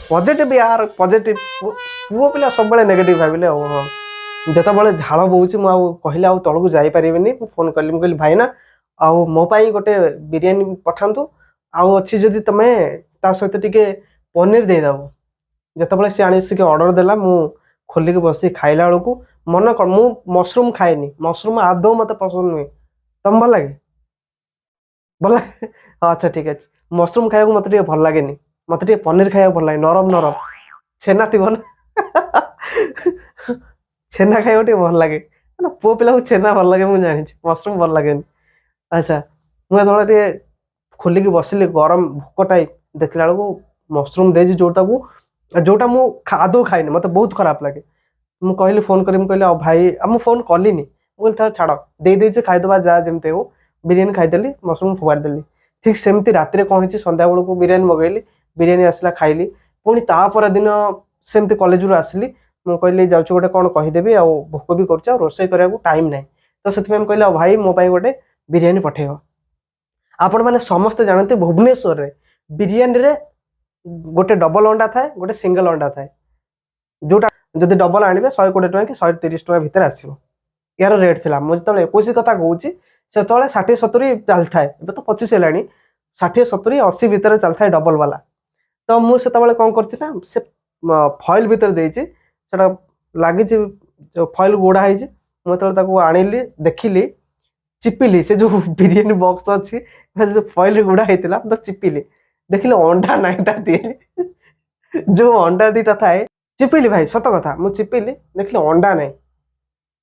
Positive यार positive पुओ पिला सब नेगेटिव भाविले हाँ जितेबाला झाड़ बोची मुझे कहले आउ तलू जापरि फोन कली मुझे भाई ना आउ मो गोटे बिरियानी पठातु आउ अच्छी जदि तुम ता सहित टिके पनीर देदेव जितेबाला सी आसिक ऑर्डर देला मु खोलिक बस खाइला बेलू मन कौन मु मशरूम खाएनी मशरूम आदौ मत पसंद नुहे तुम भल लगे भल अच्छा ठीक अच्छे मशरूम खाया मत भल लगे मत पनीर खाया भल लगे नरम नरम छेना थी छेना खाया भल लगे पुओ पिला छेना भल लगे मुझे जानी मशरूम भल लगे अच्छा मुझे खोलिक बसिली गरम भोक टाइप देखला बेलू मशरूम दे जोटा मु आदौ खाइनि मत बहुत खराब लगे मुझे कहली फोन करी कहली भाई मुझे फोन कलिनी मुझे छाड़ दे खाईदे जा जमी हो बिरियानी खाईदेली मशरूम फोपाड़देली ठीक सेमती रात कौन हो सन्ध्या बेलू बिरियानी मगैली बिरियानी आसला खाइली पुणी तापर दिन सेमती कॉलेज रू आसली मुझे कहली जाऊँ गोटे कौन कहीदेवी आ भोक भी कर रोसे करने टाइम ना तो से कहली भाई मो गोटे बिरियानी पठेब आपण मैंने समस्ते जानते भुवनेश्वर रे बिरियानी रे गोटे डबल अंडा थाए गोटे सिंगल अंडा थाए जोटा जदि डबल आने 120 टଙ୍କା कि 130 ଟଙ୍କା भितर आसो यार रेट थिला मुझे जो 21 कथा कहूँ से 60-70 चल थाए तो 25 है 60-70-80 भितर चल थाए डबल वाला तो मुझे कौन कर फॉइल भितर देटा लगी फॉइल गोड़ा मुझे आनिली देखिली चिपिली से जो बिरियानी बॉक्स अच्छी जो फॉइल गुड़ा होता तो चिपिली देखिले अंडा नाईटा दिए जो अंडा दीटा थाए चिपिली भाई सत कथा मुझे चिपिली देखिले अंडा ना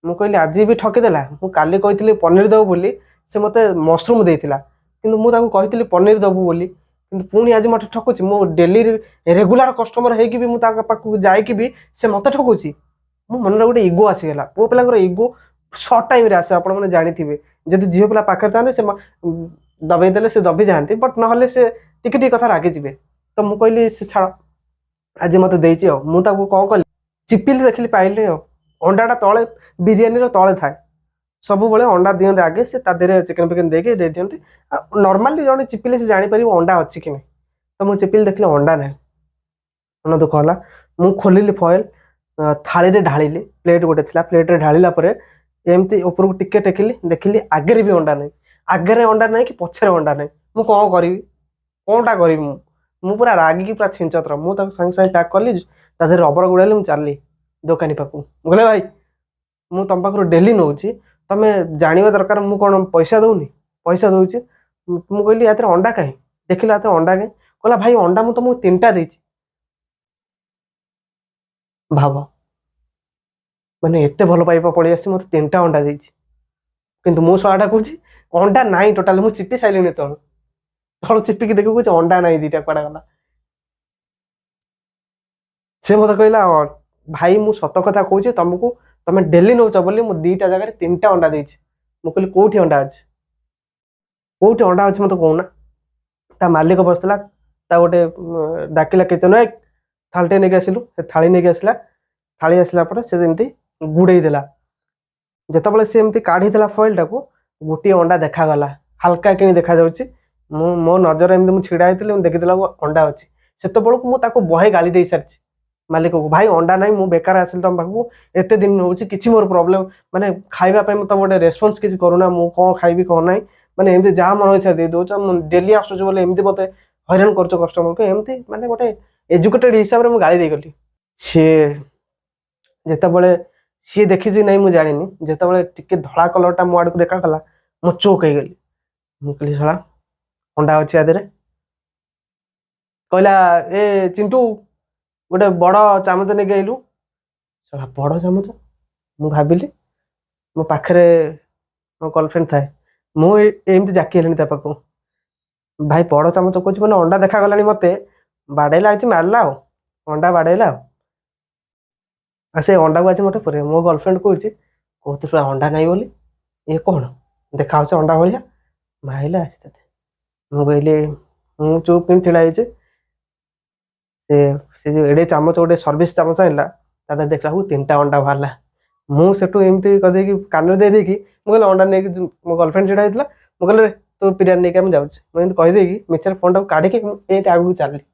मुझे कहली आज भी ठकीदेला मुझे काली कही पनीर देव बोली से मत मशरूम देता कि मुझे कही पनीर देवु बोली कि पुणी आज मत ठकुची मो डेली रेगुलर कस्टमर होगी भी मुझे जाकि भी से मत ठकुची मो मन गोटे इगो आसीगला पुओ पिला इगो सर्ट टाइम आसे आप जानी जदि झील पिला पाखे था से दबेदेले से दबी जाती बट ना से टिके कथा रागी जी तो मुझे कहली से छाड़ आज मत देती मुझे कौन कली चिपिली देखिली पाइली अंडाटा तले बिरियानी तले थाए सब बड़े अंडा दिखते आगे से चिकेन फिकेन देके दे दिखते नॉर्मली जड़े चिपिले से जापर अंडा अच्छी कि नहीं तो मुझे चिपिली देखिले अंडा ना मन दुख है मुझे खोलिली फॉइल थाली रे ढाली प्लेट गोटे थी प्लेट रे ढाला एमती उपरको टिके टेकिली देखिली आगे भी अंडा नहीं आगे अंडा नहीं कि पछे अंडा नहीं मुझे कौन करी कौनटा करी मु पूरा रागिकी पूरा छिंचतर मुझे सागे सागे पैक कली तादे रबर गुड़ाली मुझे चलली दुकानी पाक बोले भाई मुझे तुम पाख डेली नौ तुम जाना दरकार मुझे कौन पैसा दौनी पैसा दूची मुझे कहली या अंडा कहीं देखिला अंडा कहीं कहला भाई अंडा मुझे तुमको 3टा देती भाव मैंने एत भल पाइबा पड़े आसी मत 3टा अंडा देती किंतु मो शलाटा कह अंडा नाई टोटाल मुझे चिपी सारे तल तल चिपिकी देख कह अंडा नाई 2टा कड़ा गला से मत कहला भाई मु सत कथा कहूँ तुमको तुम डेली नौच बोली मुझे 2टा जगह 3टा अंडा देती मुझे कहली कौटी अंडा अच्छे कौटी अंडा अच्छे मत कहना ता मालिक बसला ता गोटे डाकिला किचन थालटे नहीं आसलु थाली नहीं आसला थाली आसला से जमी गुड़े देला जितेबाला सी एमती काढ़ीला फॉइल टाक गोटे अंडा देखागला हाल्का कि देखा मो नजर एमती मुझे छिड़ा होती देखीला अंडा अच्छी से मुझे बहे गाली दे सारी मालिक को भाई अंडा ना मुझे बेकार आसिल तुम पाखक एत दिन हो मोर प्रॉब्लम माने खाइबा मत गोटे रेस्पन्स किसी करूना मुझे कौन खाइबी कौन ना माने एमती जहाँ मन इच्छा दे दौच डेली आसुच बोले एमती मत हैरान कर कस्टमर को एमती माने गोटे एजुकेटेड हिसाब से मुझे गाली देगली सी जितेबाला सी देखी ना मुझे जानी जितेबाला टिके धला कलरटा मो आड़ को देखाला मो चौक हो गली मुझे शला अंडा अच्छी आदि कहला ए चिंटू गोटे बड़ चामच नहीं आइलु शला बड़ चामच मुझे भाविली मो पाखे मो गर्लफ्रेंड थाए मुझे जाकी हेली पाक भाई बड़ चामच कह मैंने अंडा देखागला मत बाड़ेला मारला अंडा बाड़ेला से अंडा को आज मत पूरे मो गर्लफ्रेंड कहते अंडा नहीं बोली ये कौन देखा अंडा भाया माइला आसी ते मुझे कहली मुझे चुप कि छिड़ा से जो एडे चामच गोटे सर्विस चामच आनला देखला 3टा अंडा बाहरला मुझे एमती कदे कान दे देखी मुझे अंडा नहीं मो गर्लफ्रेंड छिड़ा होता मुझे तो बिरियानी नहीं जाऊँ मुझे कहीदेकी मिचर फोन टाक काढ़ी आगे चलली।